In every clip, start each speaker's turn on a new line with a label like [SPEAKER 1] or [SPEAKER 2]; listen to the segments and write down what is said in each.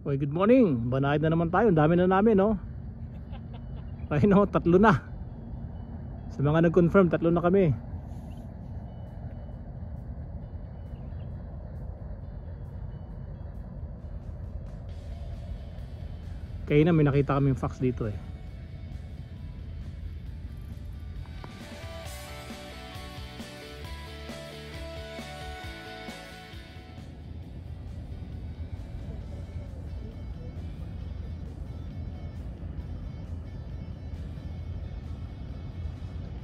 [SPEAKER 1] Oy, good morning. Banayad na naman tayo. Ang dami na namin, no? Ay, no, 3 na. Sa mga nag-confirm, 3 na kami. Kaya na may nakita kaming fax dito eh.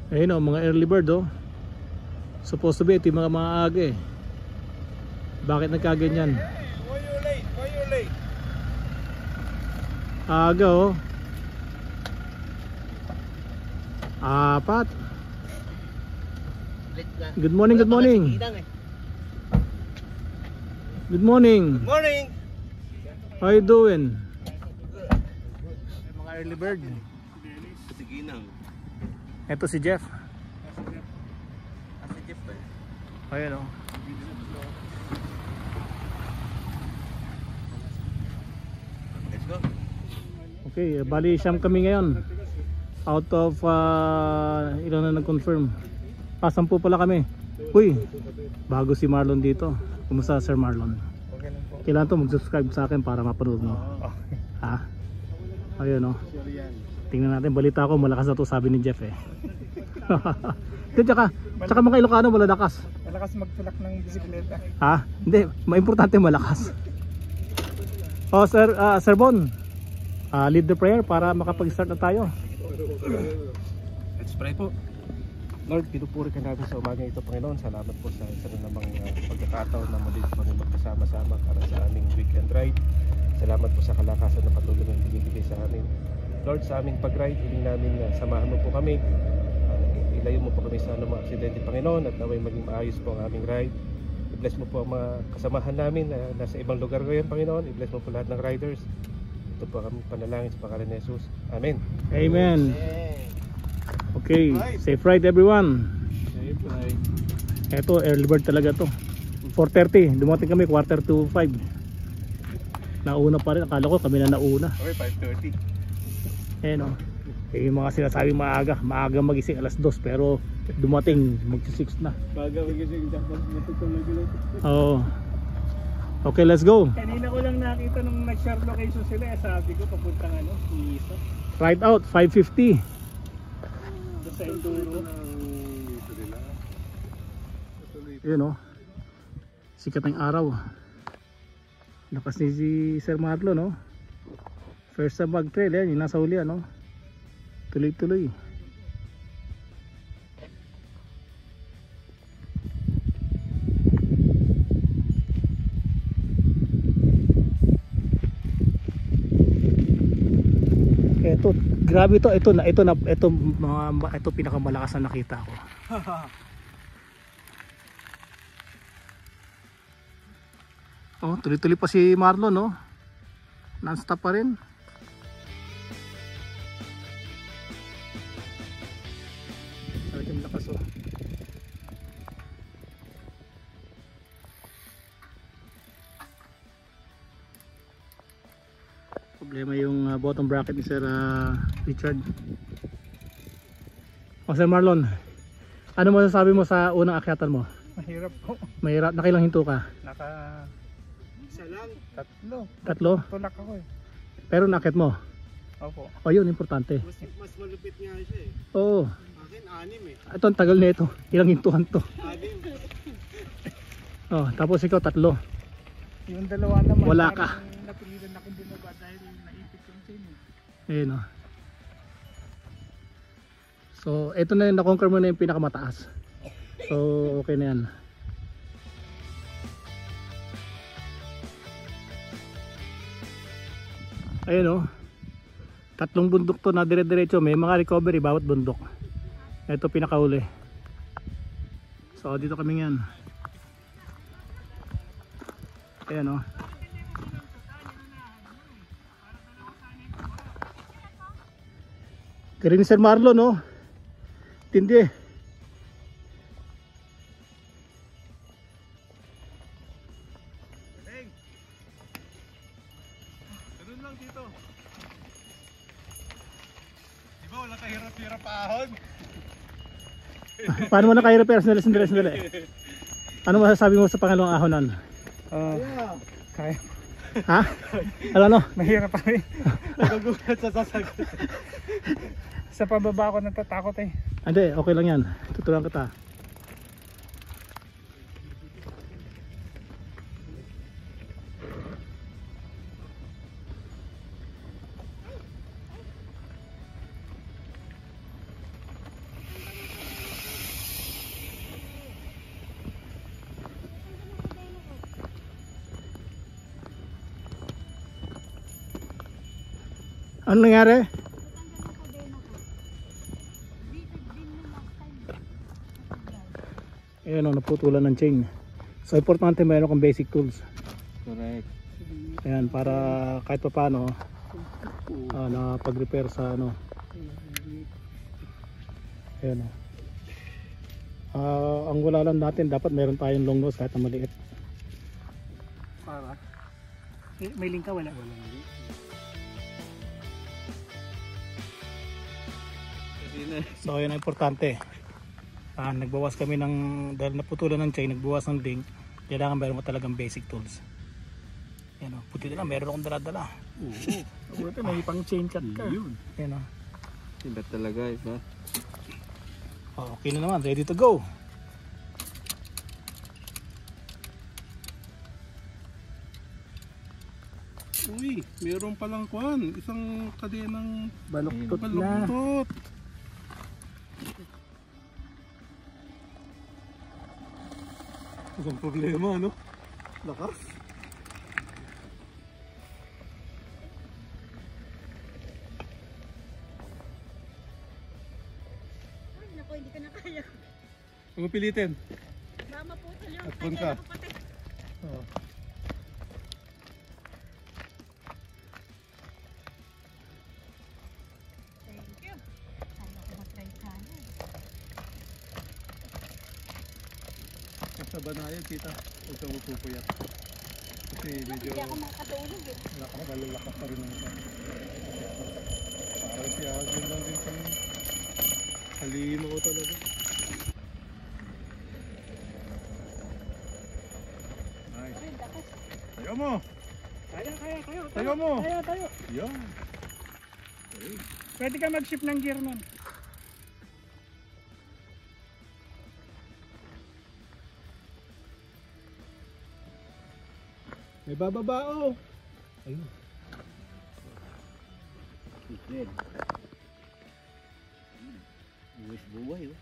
[SPEAKER 1] Ayun o, mga early bird oh. Supposed to be ito yung mga maaga eh. Bakit nagkaganyan?
[SPEAKER 2] Why you late? Why you late?
[SPEAKER 1] Aga oh. 4. Good morning, good morning. Good morning.
[SPEAKER 2] Good morning.
[SPEAKER 1] How you doing? Mga early bird.
[SPEAKER 2] Sige nang.
[SPEAKER 1] Ito si Jeff.
[SPEAKER 2] Si Jeff ba?
[SPEAKER 1] Ayan o.
[SPEAKER 2] Let's go.
[SPEAKER 1] Okay, bali siyam kami ngayon. Out of ilan na nag-confirm. 10 pala kami. Uy, bago si Marlon dito. Kumusta Sir Marlon?
[SPEAKER 2] Okay lang po.
[SPEAKER 1] Kailangan to mag-subscribe sa akin para mapanood mo. Ha? Ayun o. Tingnan natin, balita ko malakas na to, sabi ni Jeff eh. Tsaka mga Ilocano malalakas.
[SPEAKER 2] Malakas magtulak ng bisikleta.
[SPEAKER 1] Ha? Hindi, maimportante malakas. Oh Sir, Sir Bon, lead the prayer para makapag-start na tayo.
[SPEAKER 2] Let's pray po. Lord, pinupuri ka namin sa umaga ito, Panginoon. Salamat po sa isa na namang pagkakataon na muli po rin magkasama-sama para sa aming weekend ride. Salamat po sa kalakasan na patuloy na binibigay sa amin. Lord, sa aming pag-ride, hiling namin na samahan mo po kami. Ilayo mo po kami sa anumang aksidente, Panginoon, at naway maging maayos po ang aming ride. I-bless mo po ang mga kasamahan namin na nasa ibang lugar ngayon, Panginoon. I-bless mo po lahat ng riders. Ito po kami panalangin sa pangalan ni Jesus. Amen.
[SPEAKER 1] Amen. Okay, safe ride everyone.
[SPEAKER 2] Safe ride.
[SPEAKER 1] Eto, early bird talaga to. 4:30, dumating kami 4:45. Nauna pa rin, akala ko kami na nauna.
[SPEAKER 2] Okay, 5:30.
[SPEAKER 1] Ayan o. Yung mga sinasabing maaga magising 2:00 pero dumating mag-6 na.
[SPEAKER 2] Baga magising dapat matutulog ulit.
[SPEAKER 1] Oo. Okay, let's go.
[SPEAKER 2] Kanina ko lang nakita nung nag-share location sila, sabi ko papuntang Isa.
[SPEAKER 1] Ride out 5:50.
[SPEAKER 2] Sa Enduro.
[SPEAKER 1] Yun o. Sikat ng araw. Lakas ni si Sir Marlon no. First sa bag trail yan, yung nasa huli ano. Tuloy-tuloy. Ito, grabe to. Ito pinakamalakas na nakita ko. Oh, tuloy-tuloy pa si Marlon no. Non-stop pa rin. Talagang lakas oh. Problema yung bottom bracket ni Sir Richard. O Sir Marlon, ano masasabi mo sa unang akyatan mo?
[SPEAKER 2] Mahirap po.
[SPEAKER 1] Mahirap, nakailang hinto ka?
[SPEAKER 2] Isa lang. 3.
[SPEAKER 1] 3?
[SPEAKER 2] Tulak ako eh.
[SPEAKER 1] Pero nakit mo?
[SPEAKER 2] Opo.
[SPEAKER 1] O yun, importante.
[SPEAKER 2] Mas malupit nga siya eh.
[SPEAKER 1] Oo.
[SPEAKER 2] Akin 6 eh.
[SPEAKER 1] Ito ang tagal na ito. Ilang hintuhan to?
[SPEAKER 2] 6.
[SPEAKER 1] Oh, tapos ikaw 3.
[SPEAKER 2] Yung dalawa naman.
[SPEAKER 1] Wala ka.
[SPEAKER 2] Napilitan akong bumaba dahil naipit yung chain eh.
[SPEAKER 1] Ayun o. So, ito na yung na-conquer mo na yung pinakamataas. So, okay na yan. Ayun o. 3 bundok to na dire-diretso. May mga recovery bawat bundok. Ito pinakauli. So, dito kami yan. Ayan o. Kaya ni Sir Marlon no. Tindi eh.
[SPEAKER 2] Yun lang dito. Di ba wala kahirap-hirap ahon?
[SPEAKER 1] Paano mo na kayo repair? Sandali. Ano masasabi mo sa pangalawang ahonan?
[SPEAKER 3] Kaya.
[SPEAKER 1] Ha? Ano?
[SPEAKER 3] Mahirap pa rin.
[SPEAKER 2] Nagugulat sa sasagot.
[SPEAKER 3] Sa pababa ako natatakot eh.
[SPEAKER 1] Hindi, okay lang yan. Tuturuan kita. Ano nangyari? Ayan o, naputulan ng chain. So importante mayroon kang basic tools.
[SPEAKER 2] Correct.
[SPEAKER 1] Ayan, para kahit pa paano nakapag-repair sa ano. Ayan o. Ang wala lang natin, dapat meron tayong long nose kahit na maliit.
[SPEAKER 3] Para? May link ka? Wala.
[SPEAKER 1] So yun ang importante. Nagbawas kami ng, dahil naputulan ng chain, nagbawas ng link. Kailangan meron mo talagang basic tools. Yan o, puti na lang, meron akong dala-dala.
[SPEAKER 3] Oo. Buti may pang chain cut ka.
[SPEAKER 1] Yan o.
[SPEAKER 2] Iba talaga, iba.
[SPEAKER 1] Okay na naman, ready to go.
[SPEAKER 2] Uy, meron palang kwan. Isang kadenang
[SPEAKER 3] Baluktot na.
[SPEAKER 2] baluktot. Isang problema, ano? Lakas.
[SPEAKER 4] Ay, naku, hindi ka na kaya.
[SPEAKER 2] Huwag mo pilitin.
[SPEAKER 4] Mama po sa iyo.
[SPEAKER 2] At pun ka.
[SPEAKER 1] Oh.
[SPEAKER 4] Thank you. Sana ko matry sana.
[SPEAKER 2] Sa banayan, tita. Huwag kang upupuyat. Kasi medyo
[SPEAKER 4] Hindi ako makatulog eh.
[SPEAKER 2] malalakas pa rin ang ito. Parang siya, yun lang din sa halima ko talaga. Nice.
[SPEAKER 4] Ay, lakas.
[SPEAKER 2] Tayo mo!
[SPEAKER 3] Kaya.
[SPEAKER 2] Tayo mo!
[SPEAKER 3] Tayo.
[SPEAKER 2] Yan.
[SPEAKER 3] Pwede ka mag-shift ng gear nun.
[SPEAKER 2] May bababao! Ayun.
[SPEAKER 5] Good. Buwis buhay oh.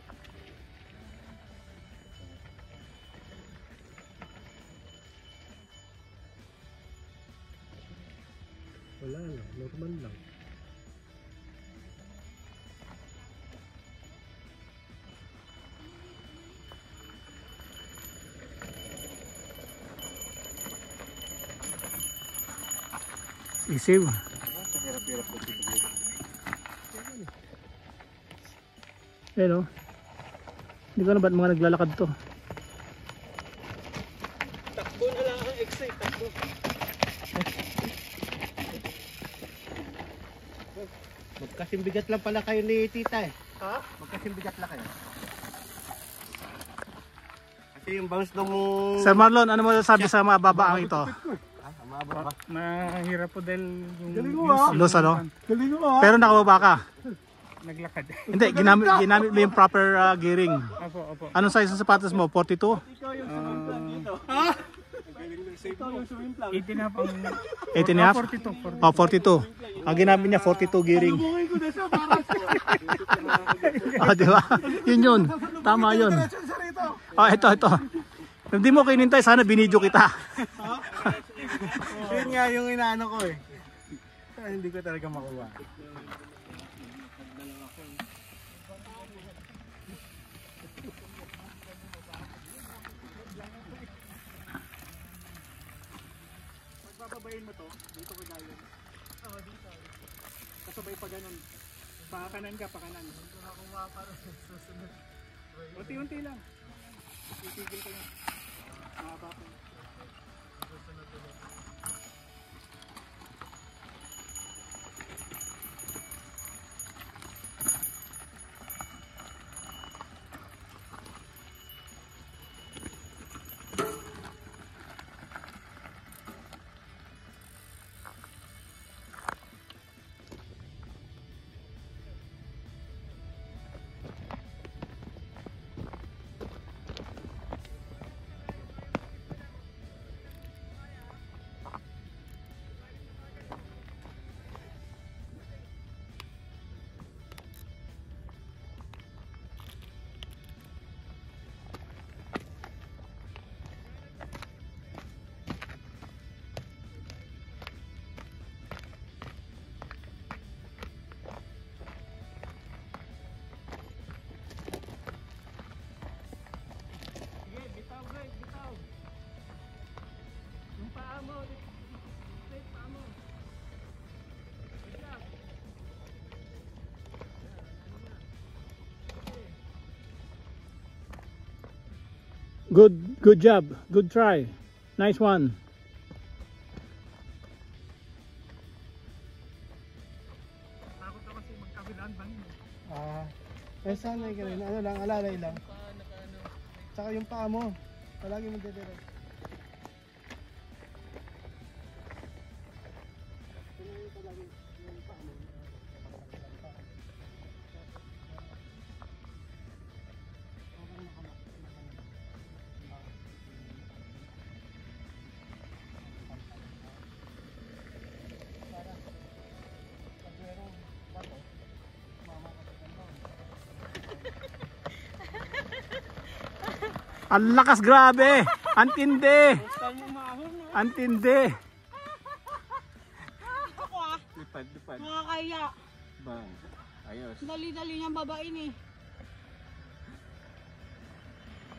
[SPEAKER 2] Wala lang, normal lang.
[SPEAKER 1] Isiw.
[SPEAKER 2] Hirap-hirap po dito.
[SPEAKER 1] Ayan o. Hindi ko na ba't mga naglalakad to.
[SPEAKER 2] Takbo na lang ang excite, takbo.
[SPEAKER 5] Magkasimbigat lang pala kayo ni tita eh.
[SPEAKER 2] Ha?
[SPEAKER 5] Magkasimbigat lang kayo. Kasi yung bounce nung...
[SPEAKER 1] Sir Marlon, ano mo sabi sa mga babaang ito?
[SPEAKER 5] Mababa.
[SPEAKER 3] Mahirap po dahil yung...
[SPEAKER 2] Galing mo, ah.
[SPEAKER 1] Los ano?
[SPEAKER 2] Galing mo ha?
[SPEAKER 1] Pero nakababa ka.
[SPEAKER 3] Naglakad.
[SPEAKER 1] Hindi, ginamit mo yung proper gearing.
[SPEAKER 3] Opo.
[SPEAKER 1] Anong size ng sapatos mo? 42?
[SPEAKER 2] Ikaw yung sumimplan dito. Ha? Ikaw yung sumimplan.
[SPEAKER 3] 18 na pang...
[SPEAKER 1] 18 and a half?
[SPEAKER 3] 42.
[SPEAKER 1] Oh, 42. Ang ginamit niya 42 gearing.
[SPEAKER 2] Bukay ko na siya para
[SPEAKER 1] Ah, di ba? Yun. Tama yun. Oh, ito. Hindi mo kinintay, sana binidyo kita.
[SPEAKER 2] Yun nga yung inaano ko eh. Hindi ko talaga makuha.
[SPEAKER 3] Bababayin mo to, dito ko galing. Oo, dito. Kasabay pa ganun. Pakakanan ka, pakanan. Dito ako maparang susunod. Unti-unti lang. Titigil ka lang. Mahaba pa. Susunod ulit.
[SPEAKER 1] Good job. Good try. Nice one.
[SPEAKER 3] Takot na kasi magkabilaan bangin.
[SPEAKER 5] Eh sanay ka rin. Ano lang, alalay lang. Tsaka yung paa mo. Palagi mo dedere.
[SPEAKER 1] Ang lakas, grabe. Antindi. Antindi.
[SPEAKER 4] Ako ah,
[SPEAKER 2] Lipad.
[SPEAKER 4] nakakaya.
[SPEAKER 2] Bang. Ayos.
[SPEAKER 4] Dali-dali niyang babain eh.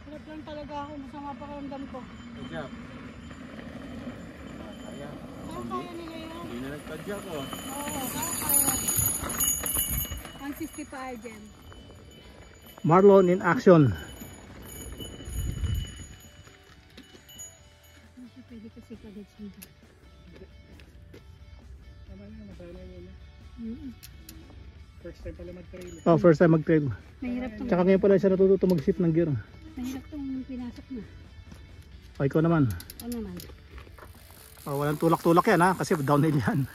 [SPEAKER 4] Hirap lang talaga ako, masama pakiramdam ko.
[SPEAKER 2] Good job. Kaya.
[SPEAKER 4] Kaya nila yun.
[SPEAKER 2] Hindi na nagtadya ko.
[SPEAKER 4] Oo, kaya. 160 pa Arjen.
[SPEAKER 1] Marlon in action.
[SPEAKER 4] Hindi pwede kasi kagad siya.
[SPEAKER 3] Tama na, nasanay mo na.
[SPEAKER 4] Mm-mm.
[SPEAKER 3] First time pala mag-trail.
[SPEAKER 1] Oh, first time mag-trail.
[SPEAKER 4] Mahirap tong,
[SPEAKER 1] Tsaka ngayon pala siya natututo mag-shift ng gear.
[SPEAKER 4] mahirap tong pinasok na.
[SPEAKER 1] O, ikaw naman.
[SPEAKER 4] Ano naman?
[SPEAKER 1] Oh, walang tulak-tulak yan ha, kasi downhill yan.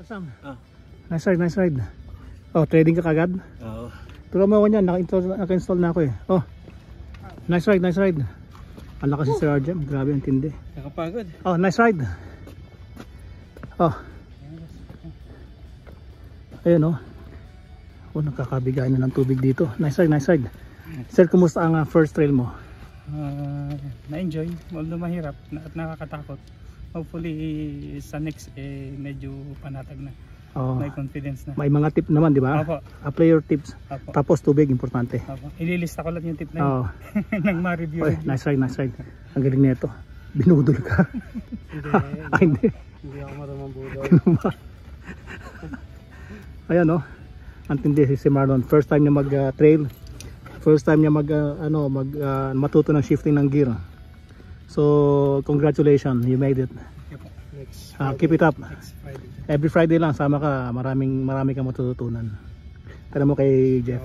[SPEAKER 1] Sam.
[SPEAKER 2] Ah.
[SPEAKER 1] Nice ride, nice ride. Oh, trading ka kagad?
[SPEAKER 2] Oo.
[SPEAKER 1] Turo mo ako niyan, naka-install na ako eh. Oh. Nice ride, nice ride. Ang lakas si Sir Arjem, grabe ang tindi.
[SPEAKER 2] Nakapagod.
[SPEAKER 1] Oh, nice ride. Oh. Ayun oh. Oh, nakakabigay na ng tubig dito. Nice ride, nice ride. Sir, kumusta ang first trail mo?
[SPEAKER 3] Na-enjoy, although mahirap at nakakatakot. Hopefully sa next medyo panatag na.
[SPEAKER 1] Oh.
[SPEAKER 3] May confidence na.
[SPEAKER 1] May mga tip naman, di ba?
[SPEAKER 3] Opo.
[SPEAKER 1] Apply your tips.
[SPEAKER 3] Opo.
[SPEAKER 1] Tapos tubig, importante.
[SPEAKER 3] Opo. Ililista ko lang yung tip na yun.
[SPEAKER 1] Oh.
[SPEAKER 3] Nang ma-review.
[SPEAKER 1] Oy, nice ride, nice ride. Ang galing nito. Binudol ka. Ay, hindi.
[SPEAKER 5] Hindi ako marunong budol.
[SPEAKER 1] Ganun ba? Ayan oh. Ang tindi si Marlon. First time niya mag-trail. First time niya matuto ng shifting ng gear. So, congratulations. You made it.
[SPEAKER 5] Next
[SPEAKER 1] Keep it up.
[SPEAKER 3] Next Friday.
[SPEAKER 1] Every Friday lang, sama ka. Marami kang matututunan. Tara mo kay Jeff.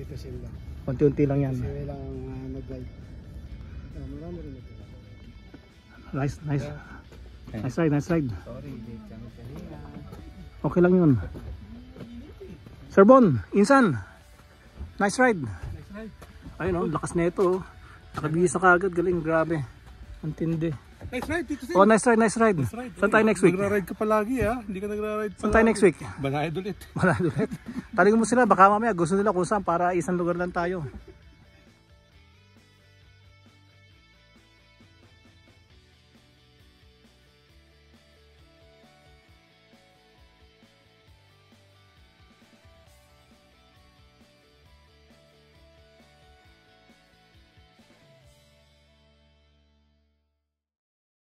[SPEAKER 5] Tito Silva.
[SPEAKER 1] Unti-unti lang yan.
[SPEAKER 5] Kasi lang ang nag-guide. Marami rin ito.
[SPEAKER 1] Nice, nice. Nice ride, nice ride.
[SPEAKER 2] Sorry, late kami kanina.
[SPEAKER 1] Okay lang yun. Sir Bon, Insan. Nice ride.
[SPEAKER 3] Next ride.
[SPEAKER 1] Ayun oh, lakas na ito. Nakabihis na kagad, galing, grabe. Ang tindi.
[SPEAKER 3] Next ride, Tito Sil.
[SPEAKER 1] Oh, nice ride, nice ride. Saan tayo next week?
[SPEAKER 3] Nagra-ride ka palagi ha. Hindi ka nagra-ride
[SPEAKER 1] Saan tayo next week?
[SPEAKER 3] Banayad ulit.
[SPEAKER 1] Wala ulit. Tanungin mo sila, baka mamaya gusto nila kung saan para isang lugar lang tayo.